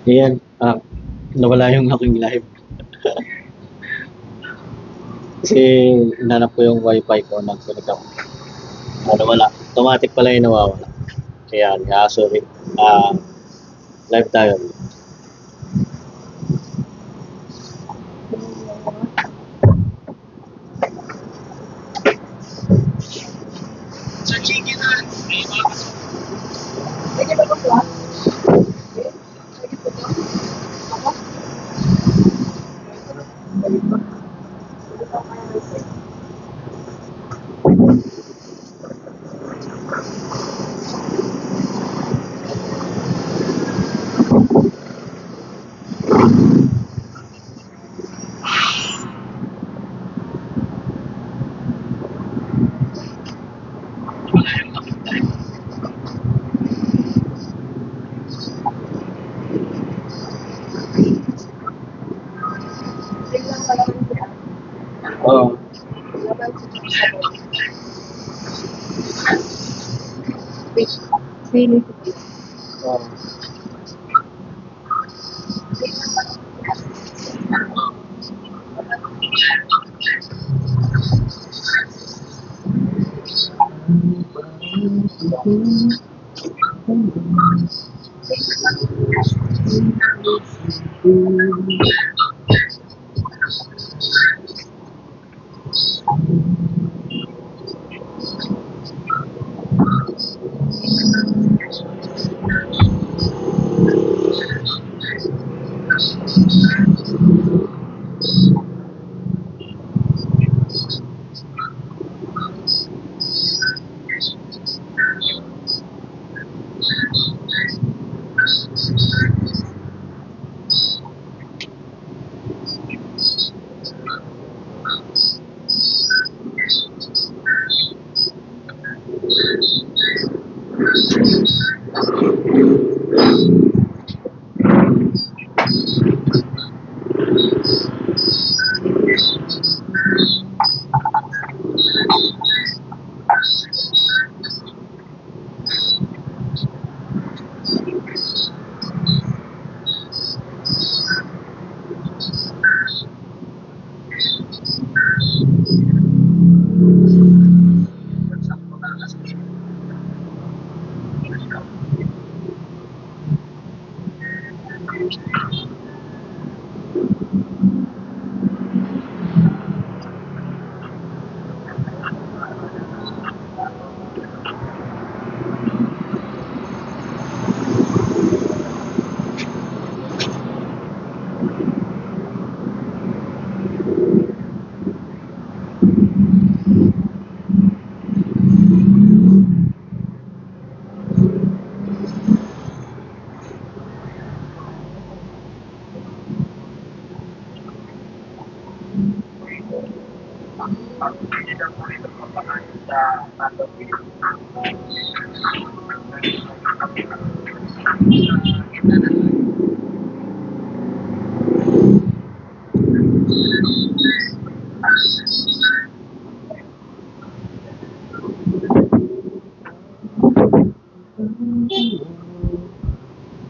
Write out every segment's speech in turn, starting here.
Ayan, nawala yung aking live. Kasi hinanap ko yung wifi ko, nag-connect ako. Wala. Automatic pala yung nawawala. Ayan, sorry. Ah, live tayo. Oo. Oo.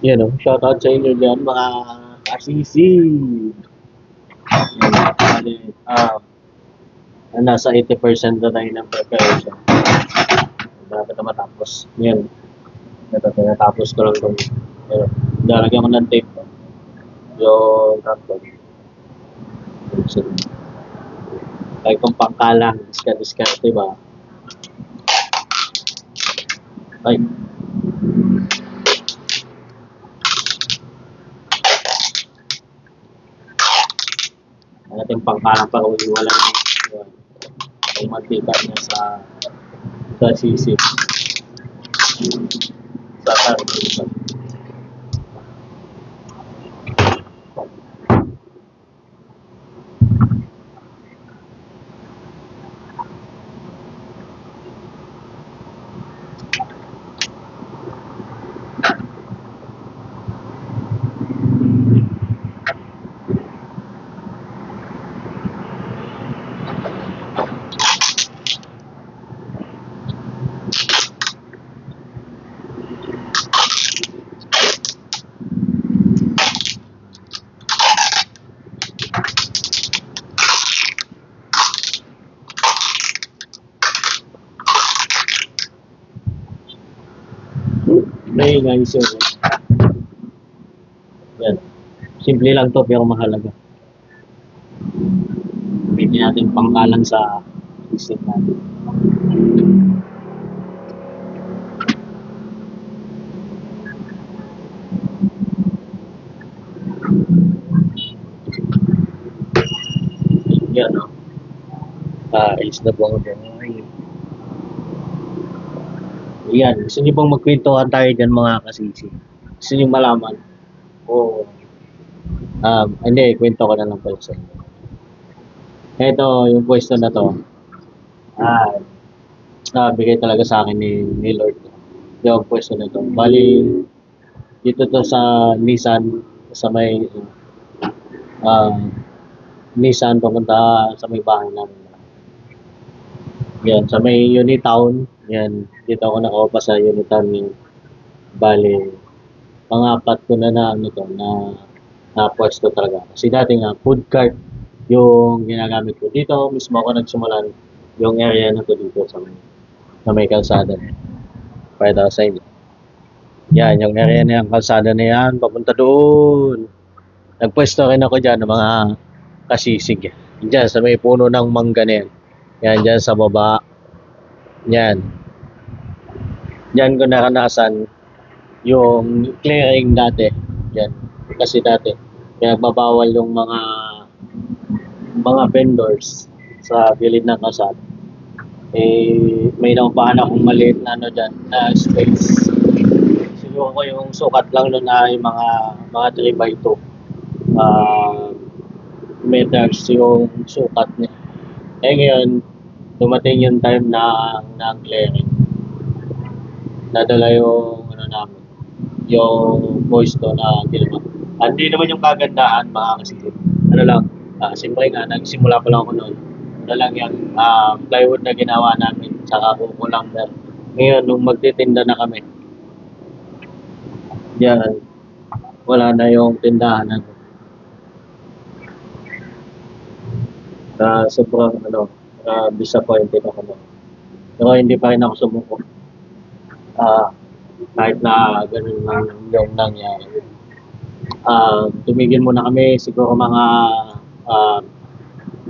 Yan o, shoutout sa inyo dyan, mga kasisi. Bali, nasa 80% na tayo ng preparation. Dapat na matapos. Yan. Ito, tinatapos ko lang itong, lalagyan ko ng tape to. Yung tractor. Like kung pangkalang, discard, diba? Ay, natin pangkalang para wala yung mantika niya sa sisig. Sa carburetor. maingay sir. Yan. Simple lang to pero mahalaga. Pwede natin pangkalan sa system natin. Yan, no? Alis na po ako. Yan, gusto niyo bang magkwentuhan tayo dyan mga kasisi? Gusto niyo malaman? O, hindi, kwento ko na lang pala sa inyo. Ito, yung pwesto na to, bigay talaga sa akin ni Lord. Yung pwesto na to. Bali, dito to sa Nissan, sa may Nissan, pumunta sa may bahay namin. Yan, sa may Unitown. Yan, dito ako nakaupa sa Unitown yung bali, pang-apat ko na ano to, na pwesto talaga. Kasi dati nga, food cart yung ginagamit ko. Dito mismo ako nagsimulan yung area na to dito sa may kalsada. Pakita ko sa inyo. Yan, yung area na yung kalsada na yan, papunta doon. Nagpwesto rin ako dyan ng mga kasisig. Diyan, sa may puno ng mangga na yan. Yan, dyan sa baba. Yan. Diyan ko naranasan yung clearing dati. Yan. Kasi dati, pinagbabawal yung mga vendors sa gilid ng kalsada. May naupahan akong maliit na ano dyan, na space. Siguro ko yung sukat lang nun ay mga 3x2 meters yung sukat niya. Ngayon, dumating yung time na clearing. Nadala yung ano namin, yung voice to na ginawa. Hindi naman yung kagandahan mga kasi ano lang, simple nga, nagsimula pa lang ako noon. Ano lang yung plywood na ginawa namin, saka kuko lumber. Ngayon, nung magtitinda na kami, yan, wala na yung tindahan na. Sobrang disappointed ako na. Pero hindi pa rin ako sumuko. Kahit na ganun lang yung nangyari. Tumigil muna kami siguro mga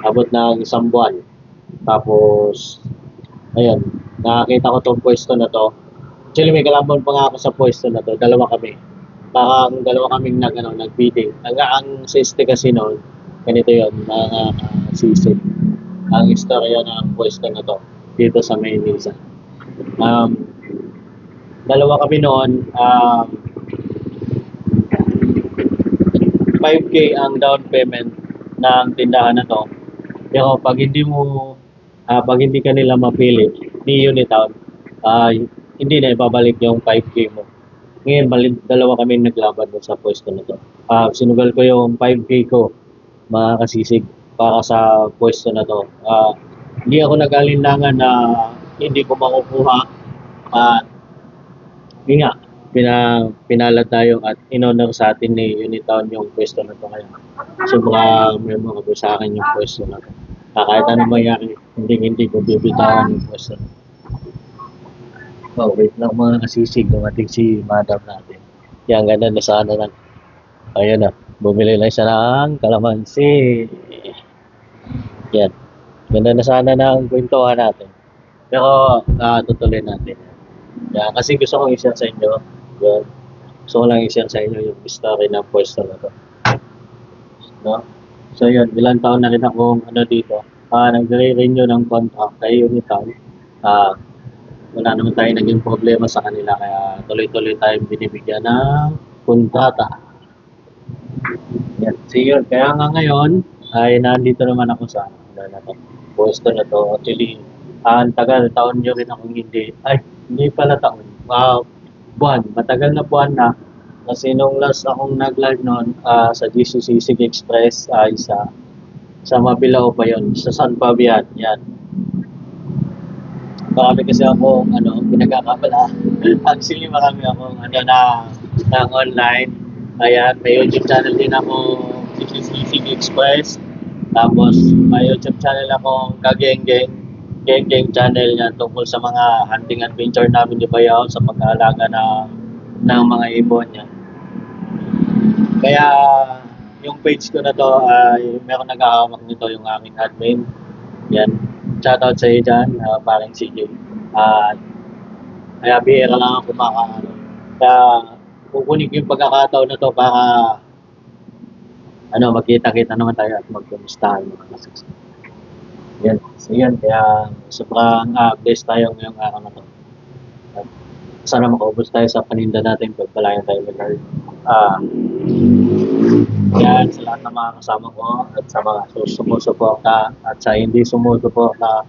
abot ng 1 buwan. Tapos, ayun, nakakita ko tong pwesto na to. Actually, may kalambon pa nga ako sa pwesto na to. Dalawa kami. Parang dalawa kaming nag-bidding. Ang siste kasi noon, ganito yun, mga sisig. Ang istorya ng pwesto na to, dito sa Maynila. Dalawa kami noon, 5K ang down payment ng tindahan na to. Pero pag hindi ka nila mapili ni Unitown, hindi na ibabalik yung 5K mo. Ngayon, dalawa kami naglaban sa pwesto na to. Sinugal ko yung 5K ko, mga kasisig, para sa pwesto na to. Hindi ako nag-alinlangan na hindi ko makukuha. Yun nga, pinalad tayo at in-honor sa atin ni Unitown yung pwesto na to. Kaya may mga sa akin yung pwesto na to. Kahit anong mangyari, hindi ko bibitawan yung pwesto na to. Wait lang mga kasisig, dumating si madam natin. Yan, ganda na sana lang. Ayun na, bumili lang siya ng kalamansi. Yan, ganda na sana ng kwentuhan natin. Pero, tutuloy natin. Yan, kasi gusto kong i-share sa inyo. Yan. Gusto ko lang i-share sa inyo yung story ng pwesto na to. No? So yun, ilang taon na rin akong dito. Nagre-renew ng contract kay Unitown. Wala naman tayo naging problema sa kanila, kaya tuloy-tuloy tayong binibigyan ng kontrata. Yan, yun. Kaya nga ngayon, ay nandito naman ako sa pwesto na to. Actually, ang tagal, taon nyo rin akong hindi pala taon. Buwan, matagal na buwan na. Kasi nung last akong nag-live noon sa GCC Sig Express ay sa Mabilao pa yun, sa San Fabian, yan. Marami kasi ako pinagkakabala. Actually, marami akong na online. Ayan, may YouTube channel din ako, Sig Express. Tapos, may YouTube channel akong Kageng-Geng. Geng-Geng channel niya tungkol sa mga hunting adventure namin ni Bayaw sa pag-aalaga ng mga ibon niya. Kaya yung page ko na to ay meron naghahawak nito yung aming admin. Yan. Shoutout sa iyo dyan, parang CJ. At kaya bihira lang ako kumakaano. Kaya kukunin ko yung pagkakataon na to para magkita-kita naman tayo at magkumustahan mga kasuks. Yan. So yan, kaya sobrang blessed tayo ngayong araw na to. At sana makaubos tayo sa paninda natin pagpalayan tayo ng Lord. Yan sa lahat ng mga kasama ko at sa mga sumusuporta at sa hindi sumusuporta.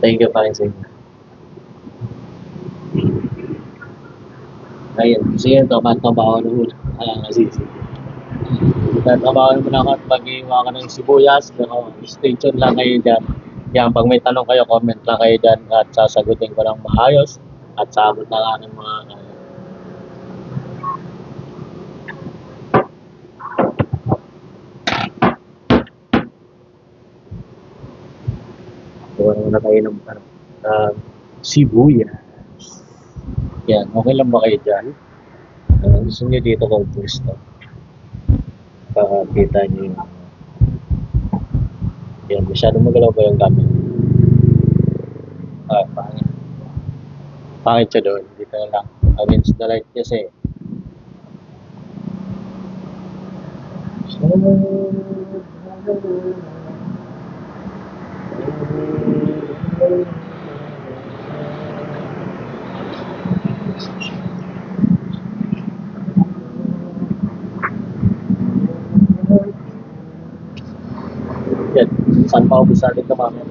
Thank you pa rin sa inyo. Ayun, sige, trabaho na muna. Sige. Trabaho mo na ako at mag-iwa ka ng sibuyas. Pero stay tuned lang kayo dyan. Yan, pag may tanong kayo, comment lang kayo dyan at sasagutin ko ng maayos at sabot na lang ng mga gawa na tayo ng sibuyas. Yan, okay lang ba kayo dyan? Gusto nyo dito kung gusto. Para kita nyo yung yan, masyadong magalaw ba yung gamit? Pangit. Pangit siya doon. Dito na lang. Against the light kasi. Yan. Saan pa ako sa atin mamaya?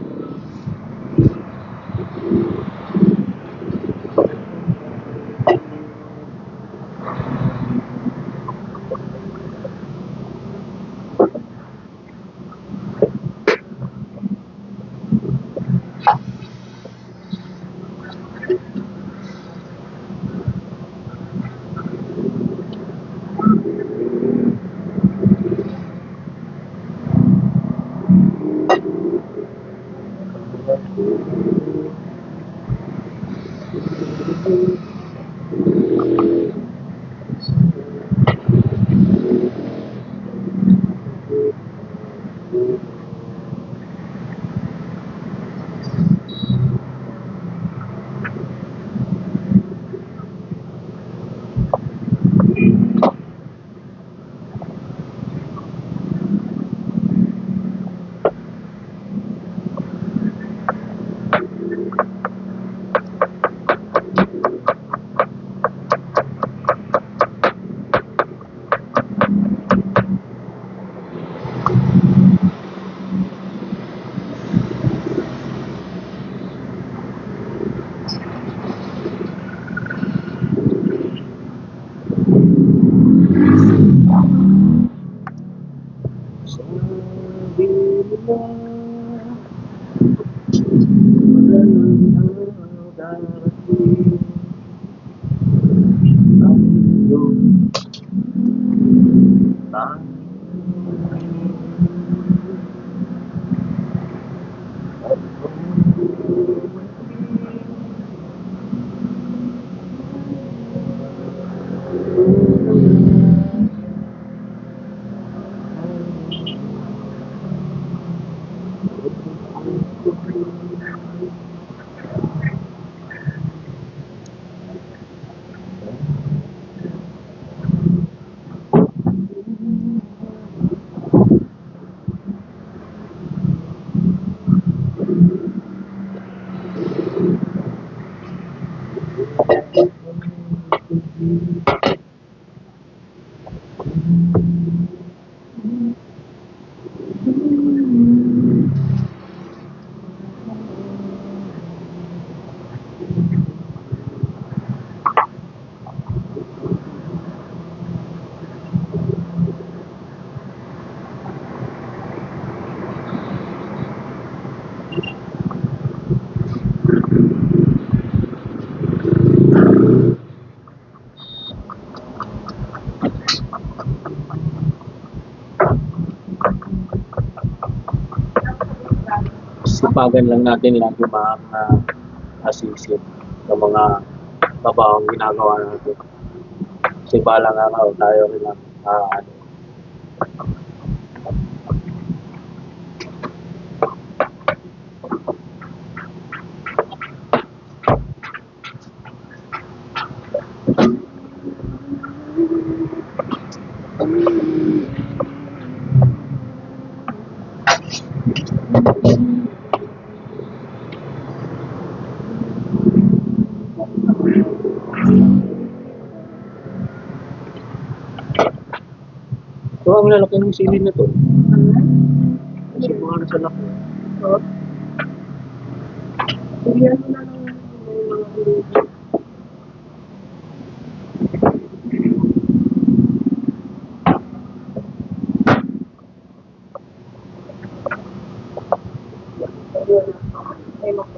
Sipagan lang natin lagi mga asisip na sa mga babawang ginagawa natin. Kasi balang araw tayo rin ang ano, so, ang lalaki ng sili na to. Kasi mga nasa laki. Oo. Bigyan mo na ng mga bilhin. Ay, mako.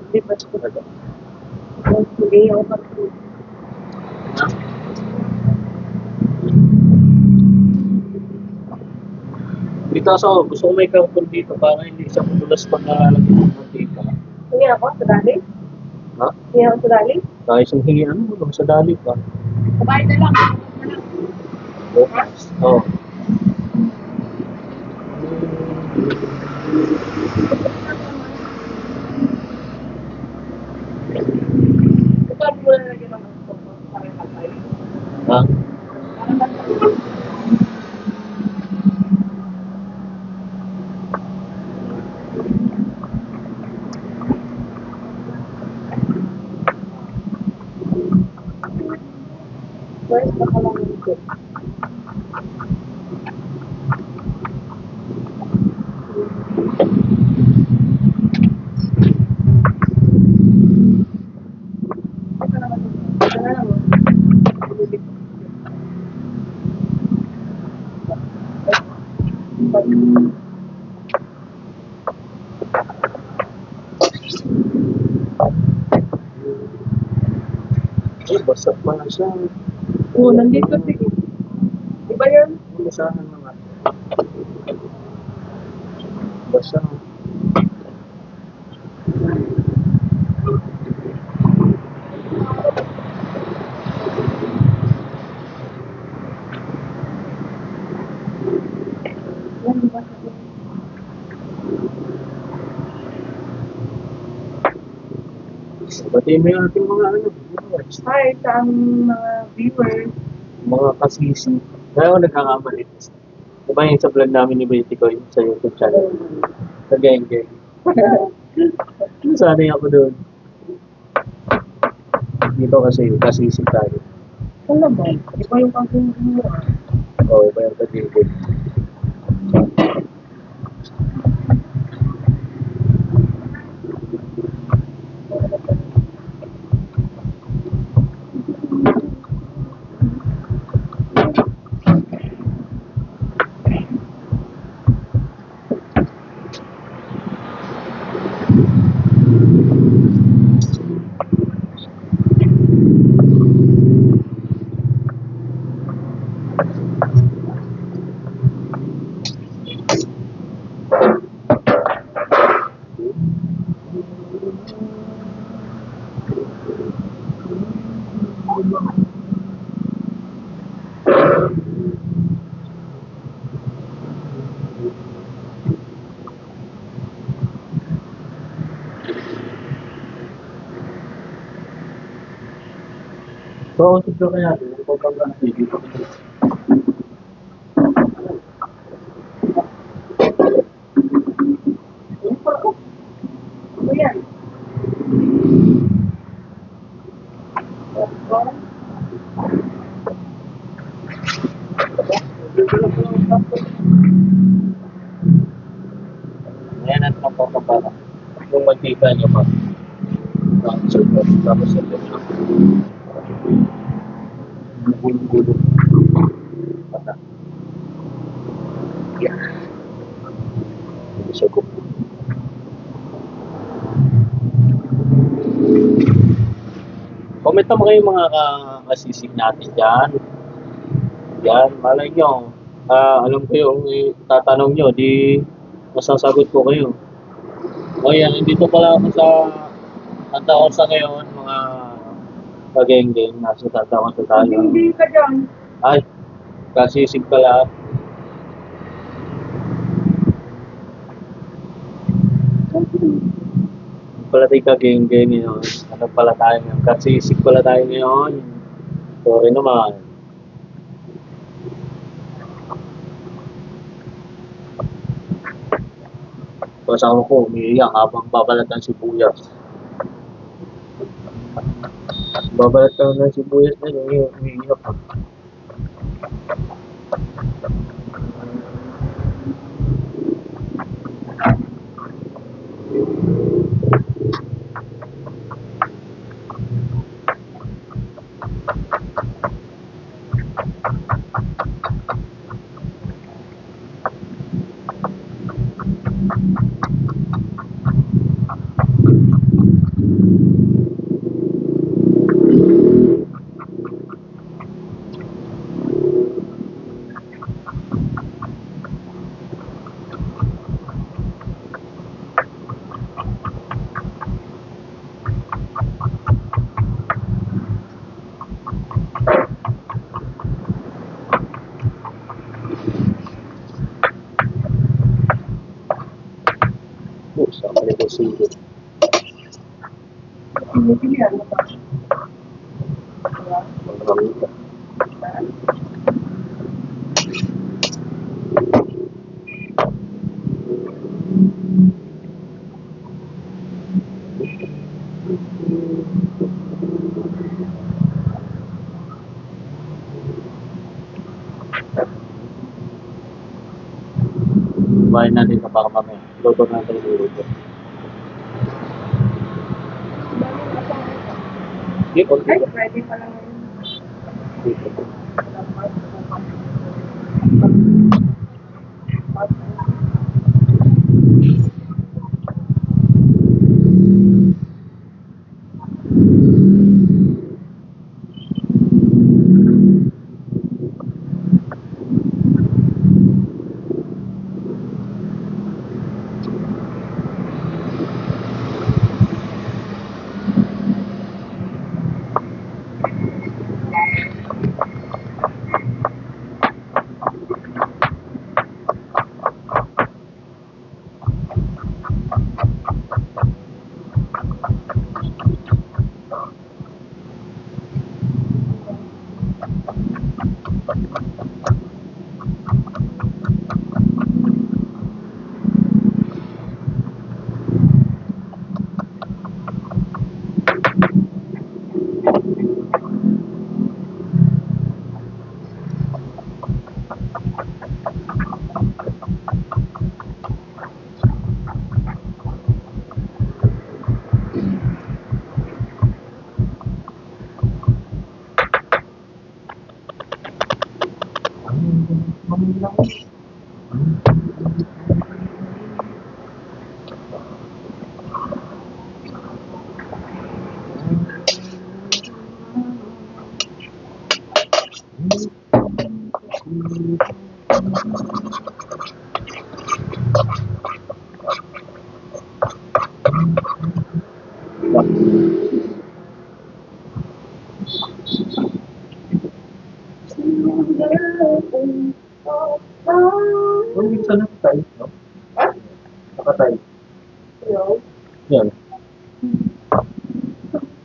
Di ba ito? Hindi ako pag-food. Dito ako, gusto ko may karton dito para hindi siya madulas pag nalalagyan ng mantika. Hindi ako sa dali? Ha? Hindi ako sa dali? Kahit yung hingian mo, sa dali pa. Kumain na lang. Bukas. Oo. Ito ang mula na lagyan ng gusto ko. Parang kapay. Ha? Parang kapay. First, baka lang ito. Ito naman ito. Ito na lang. Eh, basta pa na siya. Oo, nandito sige. Iba yun? Basahan naman. Basta. Yan, diba? Batiin mo yung ating mga ano, viewers. Hi sa aming mga viewers. Mga kasisi. Kaya ako nagkakamali. Diba yung sa vlog namin ni Betty ko yung sa YouTube channel? Sa Geng Geng. Sanay ako doon. Dito kasi kasisi tayo. Ano ba? Iba yung pag-uwi mo. Oo, iba yung pag-ibig. So, ang siguro kaya doon, kapag ang dito. Ano yan? Ayan, at mantika niya pa. Tapos ito siya. Gulo-gulo. Pata. Yeah. Siya ko. Comment naman kayo mga kasisig natin dyan. Yan, malay nyo. Alam ko yung tatanong nyo, di masasagot ko kayo. O yan, dito pala ako sa Santa Rosa ngayon, mga kageng-geng. Nasa Santa Rosa tayo. Hindi ka dyan. Ay, kasisig pala. Pala tayo kageng-geng ngayon. Ano pala tayo ngayon? Kasisig pala tayo ngayon. Sorry naman. Kasama ko, umiiyak habang babalat ng sibuyas. Babalat ka ng sibuyas na yun, umiiyak ka. Sa kanila sige. Pinipili ano ba? Marami ka. Kumain natin na baka mamaya. Luto natin yung luto. Hindi, konti Ay, ba? pwede pa lang yun. Dito. Kung minsan nakatay, no? Ha? Nakatay. Hello? Yan.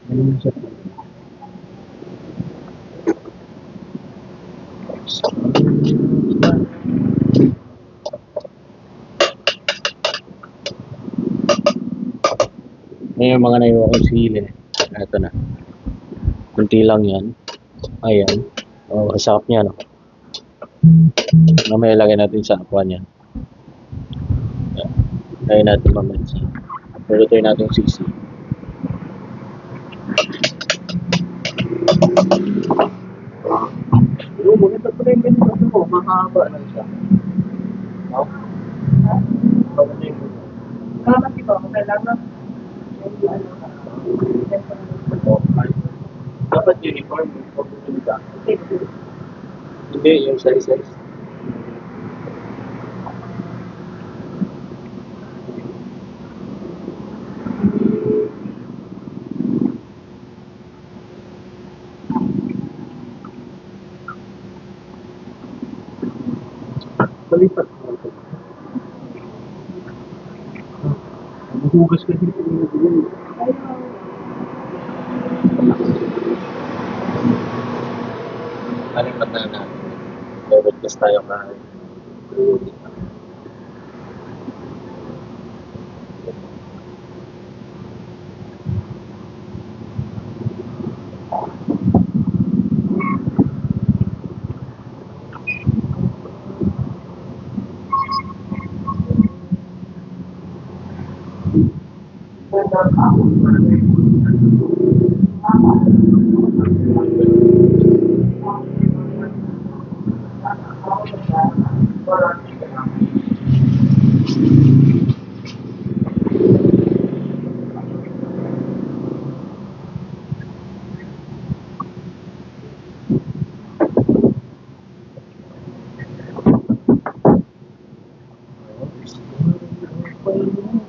Ganun siya. Ngayon mga naiwan kong sili. Ito na. Kunti lang yan. Ayan. Oh, sarap niya, no? Mamaya lagay natin sa akuan yan. Lagay natin mamaya sa Lulutuin natin yung sisi. Yung maganda pa rin yung ano mo, mahaba lang siya. No? Maganda yung ano. Kasi ba, kailangan hindi ano, Okay. Dapat uniform yung pagpupunta. Hindi, yung size. Malipat mo ito. Mahugas ka din kung hindi. Aling mata na. Bawitness tayo kain.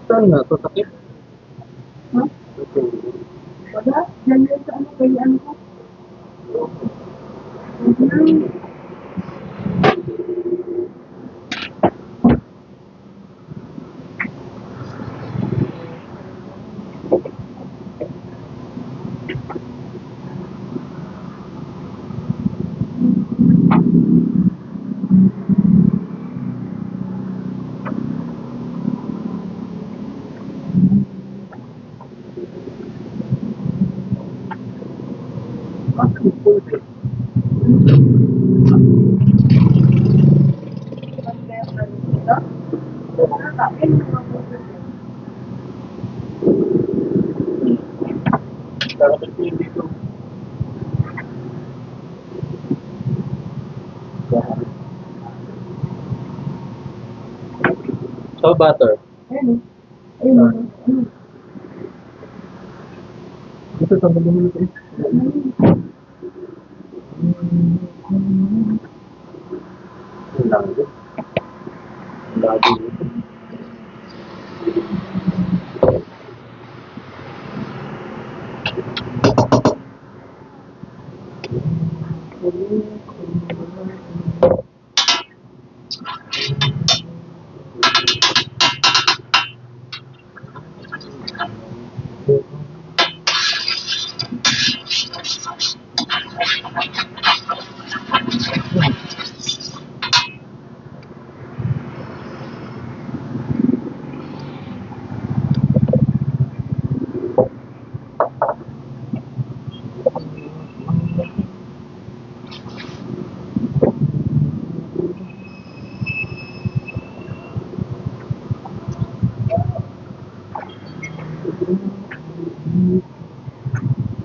Saan na? Ito takip? Ha? Wala, yan sa ano, kaya ano ko. Bakit pwede? Dapat pwede ko. So, butter. Ayun, ayun, ayun. Ito, tama naman ito. Ang lago. Ang lago ito.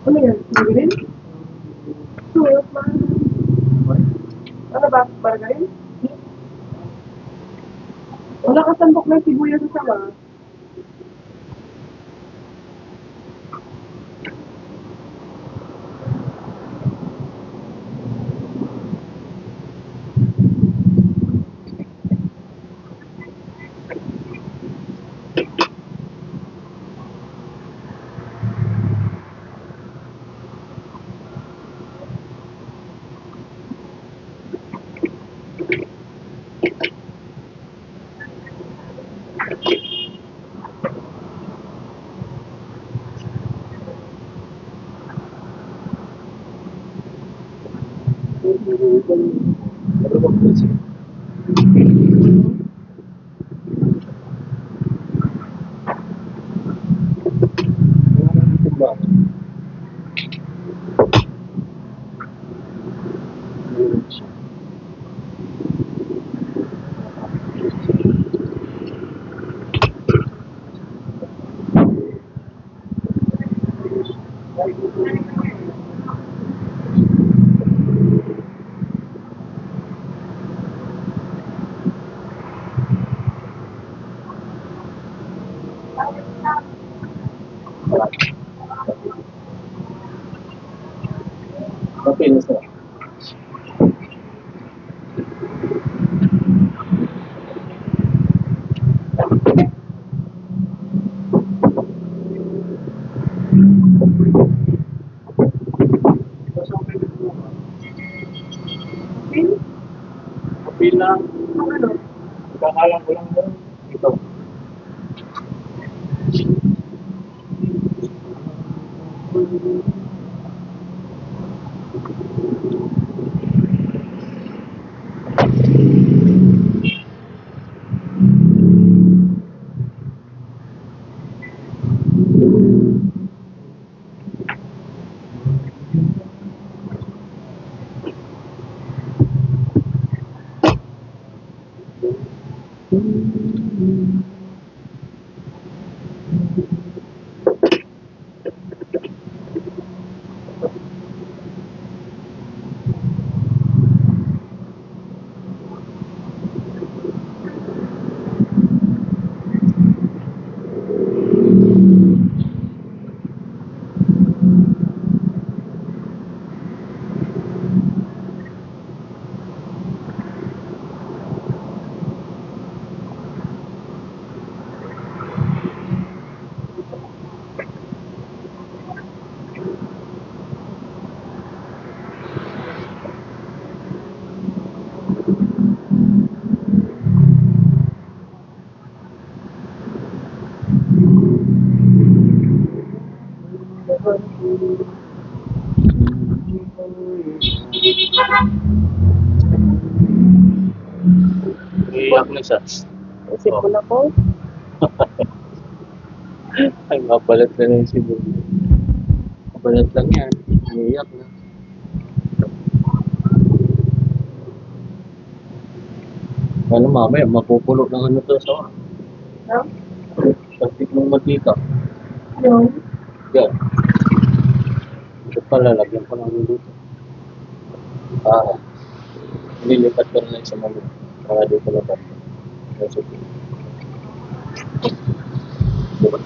Ano yan? Margarin? Suot ba? Ano ba? Margarin? Wala ka sandok ng sibuyas sa sama. Mapinis na. Bilang Ano? kakalang ko lang doon. Ito. Iyak na siya. Isip ko na po. Ay, mapalat na yung siguro. Mapalat lang yan. Iyak na. Ano mamaya, mapupulo ng ano to sa No? plastic ng matika. Yung? Yan. Ito pala, lagyan ko lang dito. Lilipat ko na lang sa mga para dito na ba. Kasi, diba?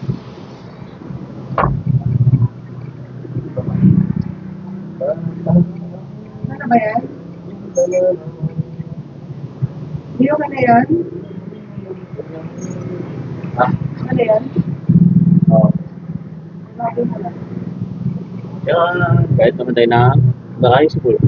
Ano ba yan? Video ka na yan? Ah, Ano yan? oo. Sabi mo na. Kaya, kahit naman tayo na nakayos siguro.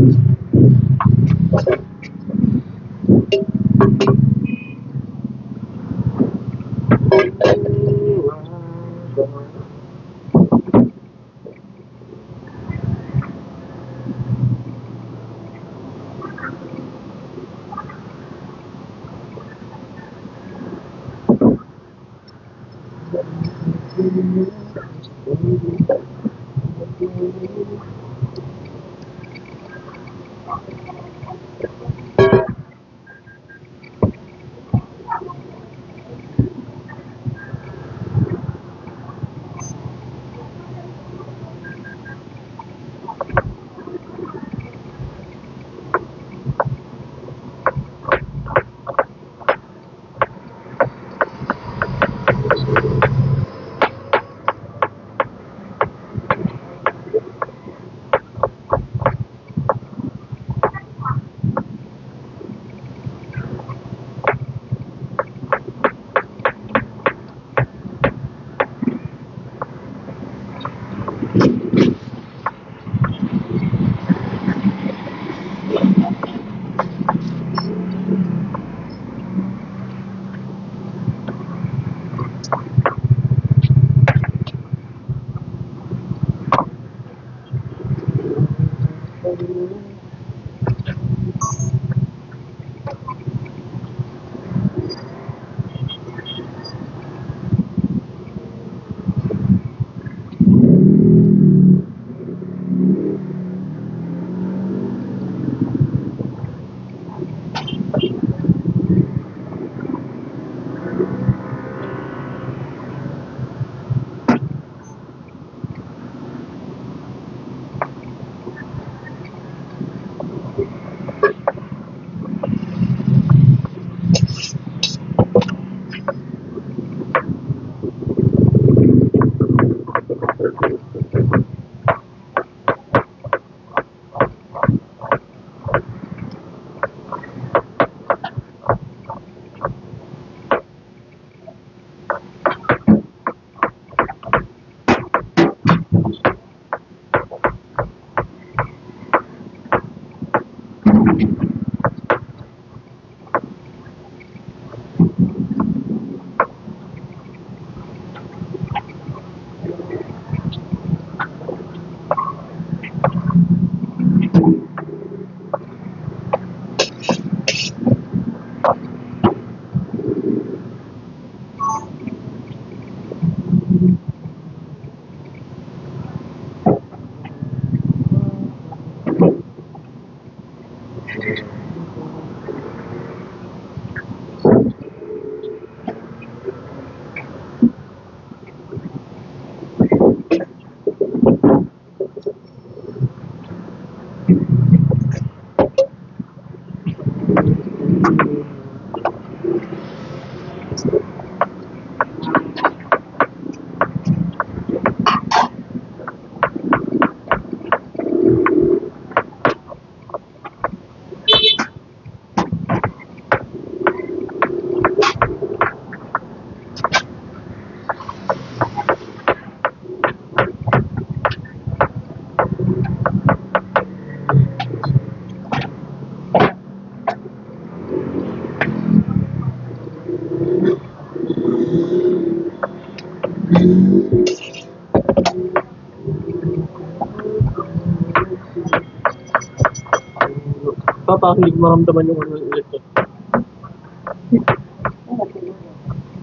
Papakilig maramdaman yung ano ulit ko.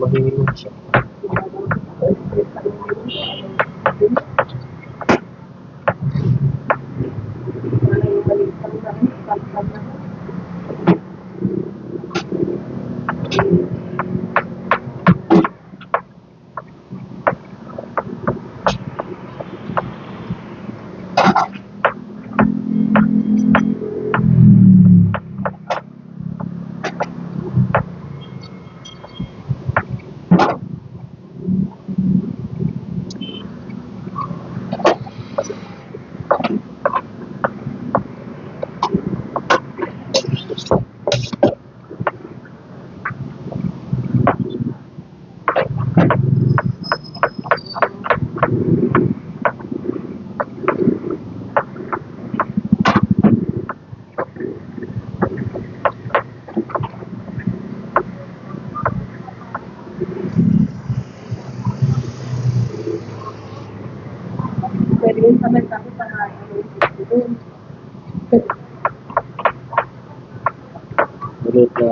Mahingin siya. Pwede yung samantang sa doon. Ulit na.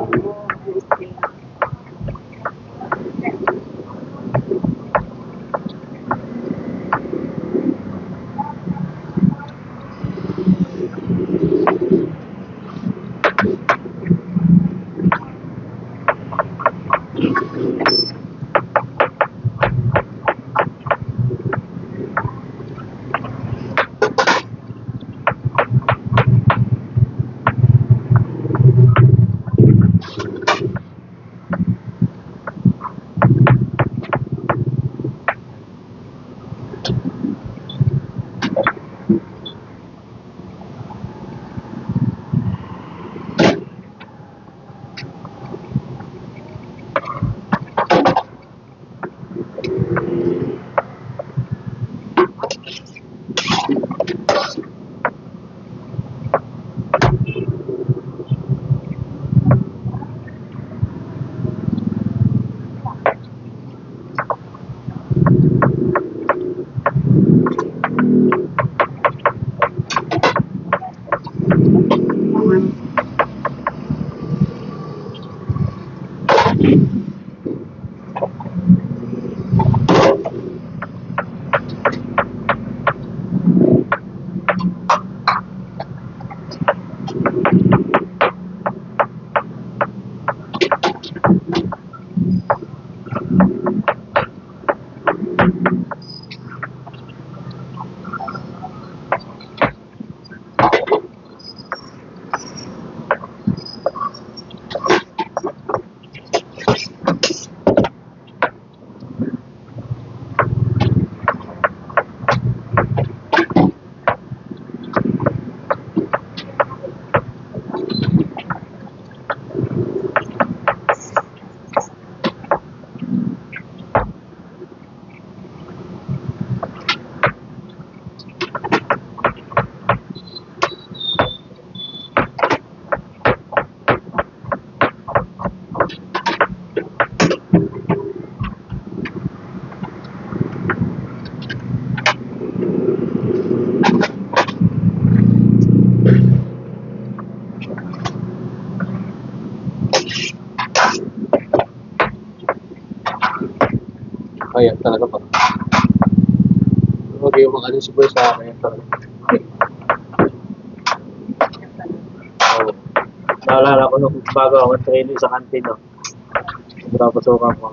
Kaya talaga pa. Huwag yung mga si Boy sa akin talaga. Oo. Naalala ko nung bago ako training sa kantin, no? Napapasukan ko.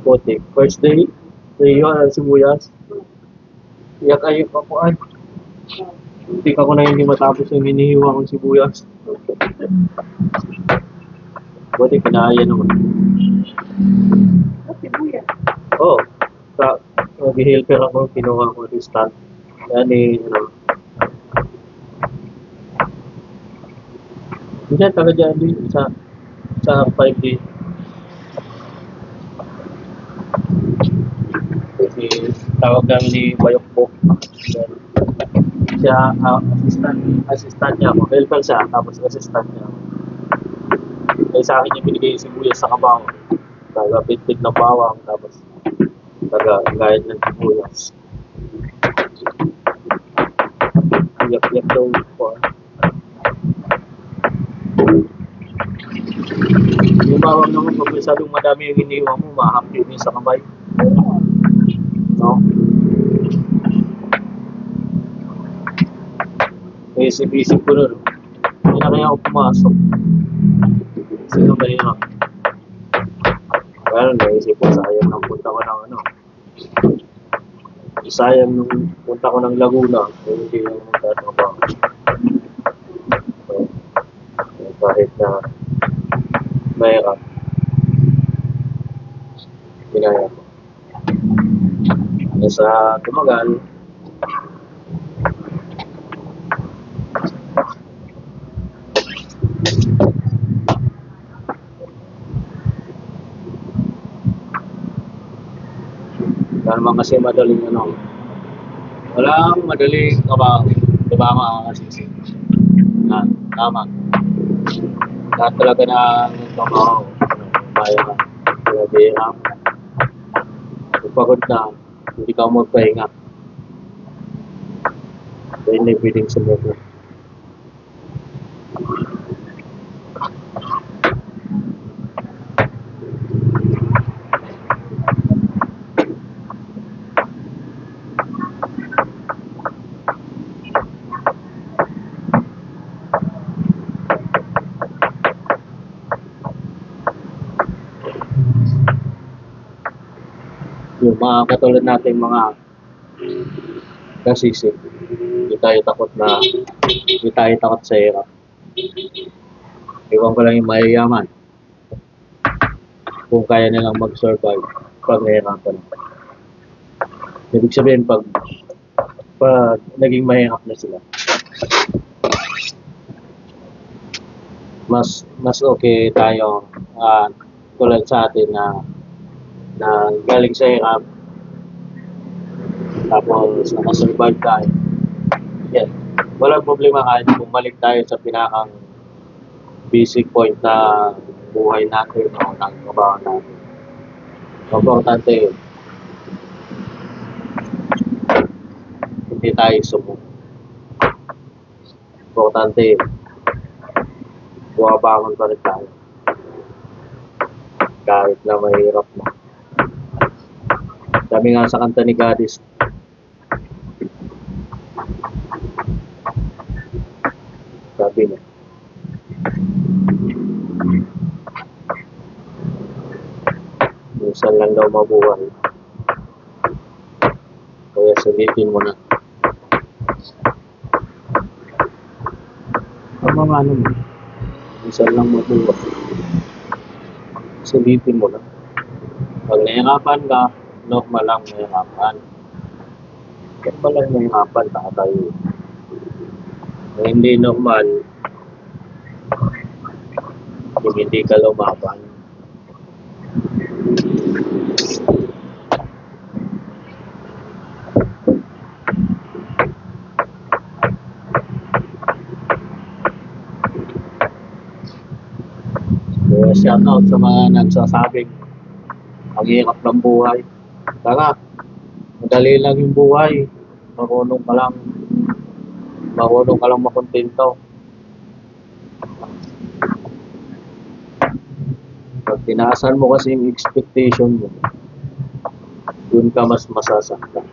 Putik. First day, yun, sibuyas. Iyak-ayak ako, ay. Hindi ko na hindi matapos yung hinihiwa kong sibuyas. Buti, kinaya naman. Sibuyas. Oo. Nag-helper ako, kinuha ko yung stand. Yan hindi, taga dyan din, sa 5D. Kasi tawag namin ni Bayokbo. Siya, assistant niya ako. Helper siya, tapos assistant niya ako. Kaya sa akin yung binigay yung sibuyas sa kabaw. Taga-pitit ng bawang, tapos taga-gayad ng sibuyas. Iyak-iyak daw po. Yung bawang naman, pag masyadong madami yung iniwan mo, mahapyo yun sa kamay. No? Isip-isip ko nun. Hindi na kaya ako pumasok. Sino ba yun? Well, naisip ko, sayang nang punta ko ng sayang nung punta ko ng Laguna. Hindi lang magtatrabaho. So, kahit na mahirap, ginaya ko. Sa tumagal, wala naman kasi madaling walang madaling trabaho. Diba mga kasisi? Tama. Lahat talaga ng trabaho. Mahirap. Mahirap. Kung pagod na, hindi ka magpahinga. So, hindi pwedeng sumuko. Yung mga katulad natin mga kasisi, hindi tayo takot sa hirap. Iwan ko lang yung mayayaman kung kaya nilang mag-survive pag nahirapan. Ibig sabihin pag naging mahirap na sila, mas okay tayo tulad sa atin na galing sa hirap tapos nakasurvive tayo. Yan. Walang problema kahit bumalik tayo sa pinakang basic point na buhay natin o ng trabaho natin. Importante yun. Hindi tayo sumuko. Importante yun. Bumabangon pa rin tayo. Kahit na mahirap na. Sabi nga sa kanta ni Gadis, sabi niya, minsan lang daw mabuhay. Kaya sulitin mo na. Ang mga minsan lang mabuhay. Sulitin mo na. Pag nahirapan ka, normal lang nahirapan. Normal lang nahirapan, tatay. Kung hindi normal, kung hindi ka lumaban. Kaya shout out sa mga nagsasabing ang hirap ng buhay. Tara, madali lang yung buhay. Marunong ka lang makontento. Pag tinaasan mo kasi yung expectation mo, Doon ka mas masasaktan.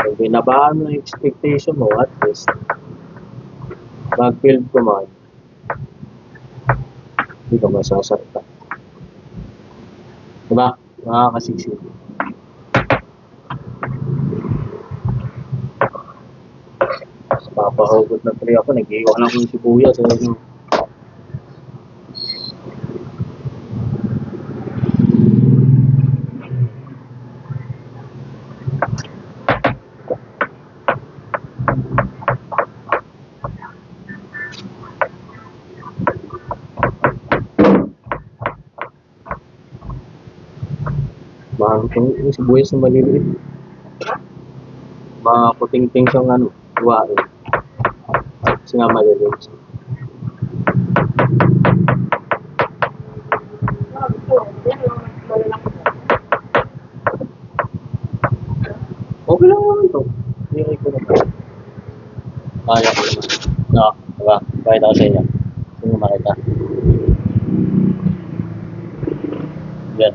Kung binabaan mo yung expectation mo, at least, mag-build ko man, hindi ka masasaktan. Diba? Nakakasiksik. Papahugot na tuloy ako, nag-iwan ako ng sibuyas. So, mahal yung sibuyas na maliliit. Mga puting-ting siyang ano, tuwain. Kasi nga maliliit siya. Okay lang naman ito. Hindi ko naman. Kaya ko naman. No, diba? Kahit ako sa inyo. Hindi mo makita. Yan.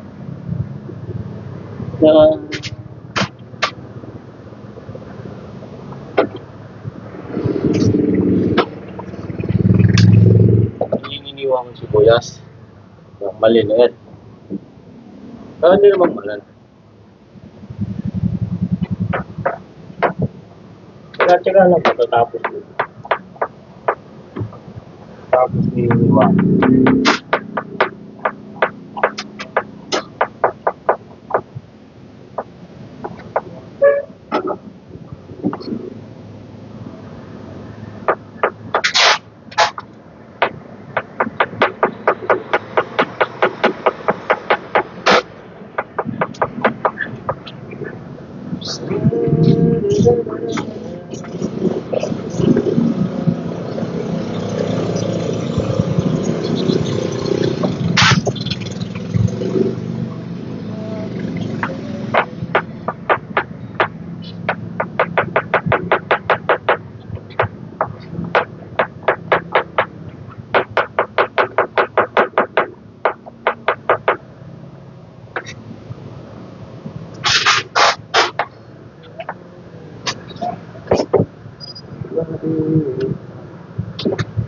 Yung iniwan kong sibuyas. Yung maliliit. Pero hindi naman malan. Tsaga-tsaga lang matatapos dito. Tapos iniwan.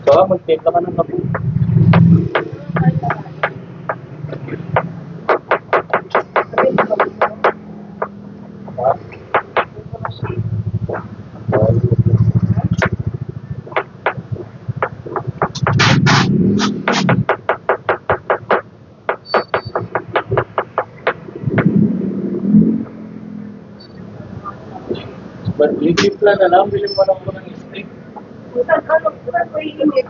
So, mag-take naman ng kape. But legit lang na lang, bilhin mo lang po ng steak. Saan ko iinit?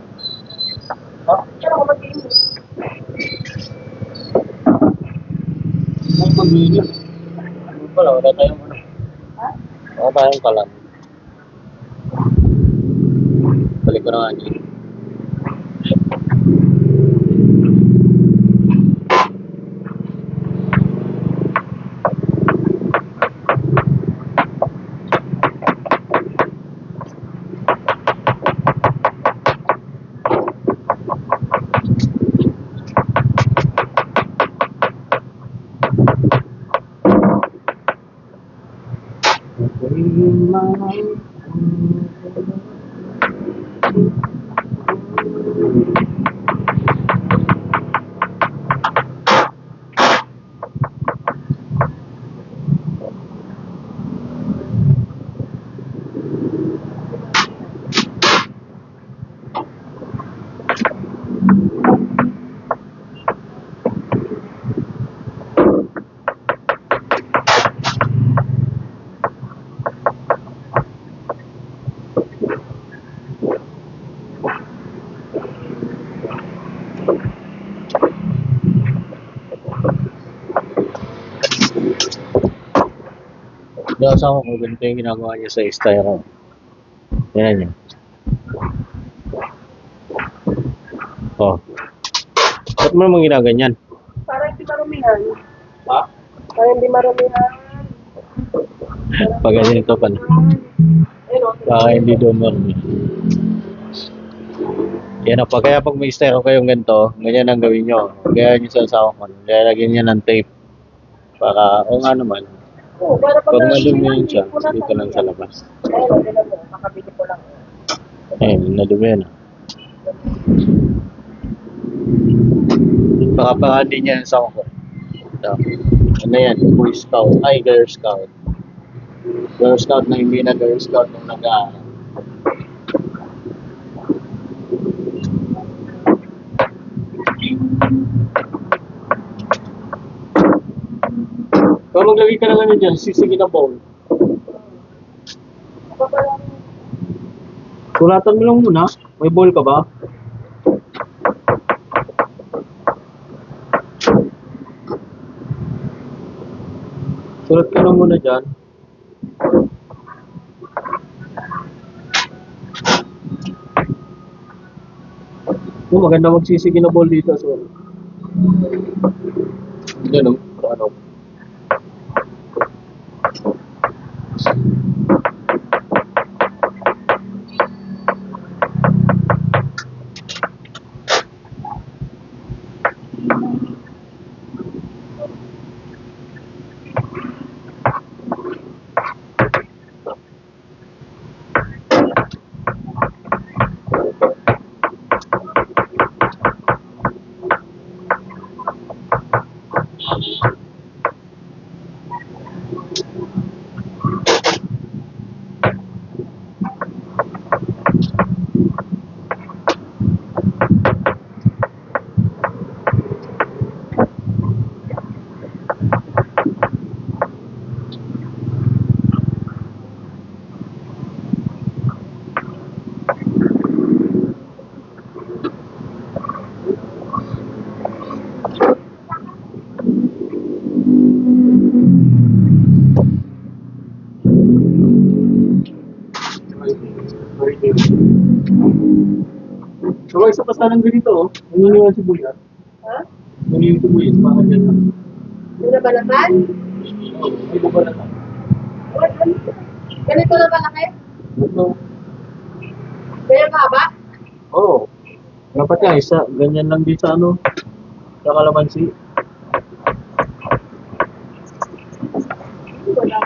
Ha? Saan ako mag-iinit? Ang pag-iinit. Ano pala, wala tayong ano. Ha? Wala tayong kalan. Balik ko na nga niya. Yung asawa ko, ganito yung ginagawa niya sa styro. Yan yun. Oh. Ba't mo naman ginaganyan? Para hindi marumihan. Ha? Para hindi marumihan. Pag ganito pa na. Baka hindi dumormi. Yan o, kaya pag may styro kayong ganito, ganyan ang gawin nyo. Kaya nyo sa asawa ko. Kaya lagyan niya ng tape. Para, o nga naman, Oo, para pag pag madumi yun siya, hindi ko na dito lang sa labas. Ayun, tignan mo, kakabili ko lang. Ayun, nadumi na. Baka pa din niya sa ako. Ito. Ano yan? Boy Scout. Ay, Girl Scout. Girl Scout na hindi na Girl Scout nung Kung maglagay ka ng ano dyan, sisigi na bowl. Kulatan mo lang muna. May bowl ka ba? Sulat ka lang muna dyan. Maganda magsisigi na bowl dito. So, ganun. Ano? So, isa pa sanang ganito, oh. Nangyayari si Buya. Ha? Nangyayari si Buya. Baka dyan lang. Ano ba naman? Oo, may iba na lang. Ganito na malaki? Ito. Kaya haba? Oo. Dapat nga, isa. Ganyan lang din sa ano. Sa kalamansi. Wala.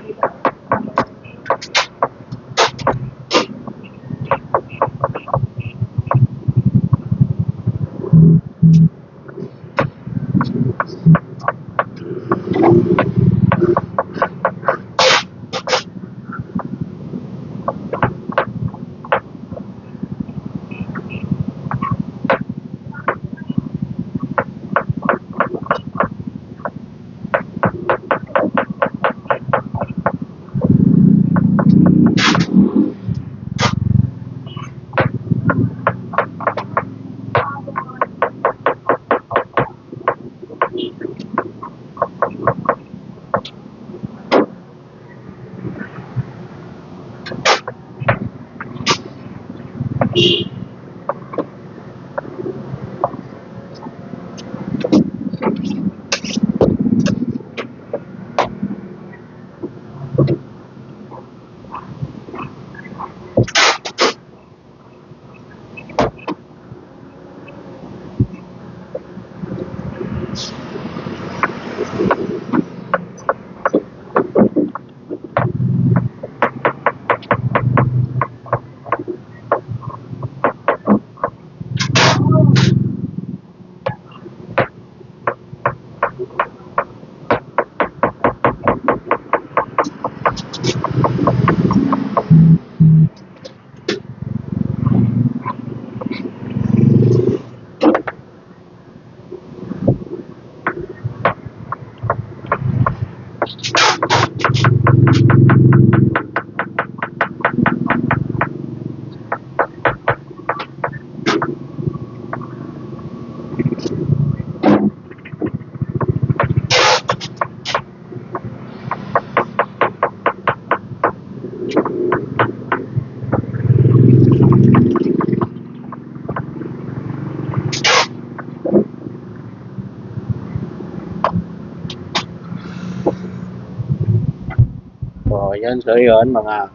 So, yan. So, yun, mga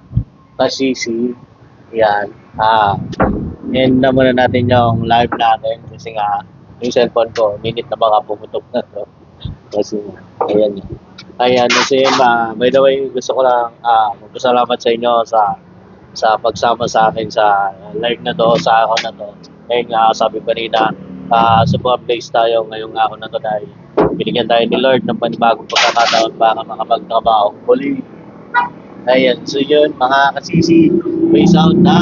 kasisi. Yan. End na muna natin yung live natin kasi nga yung cellphone ko, minute na baka pumutok na to. Kasi, ayan yun. Ayan, kasi by the way, gusto ko lang magpasalamat sa inyo sa pagsama sa akin sa live na to, sa ako na to. Ngayon nga, sabi ko kanina, sa mga place tayo ngayong ako na to dahil binigyan tayo ni Lord ng panibagong pagkakataon para makapagtrabaho muli. Ayan, so yun, mga kasisi, peace out na.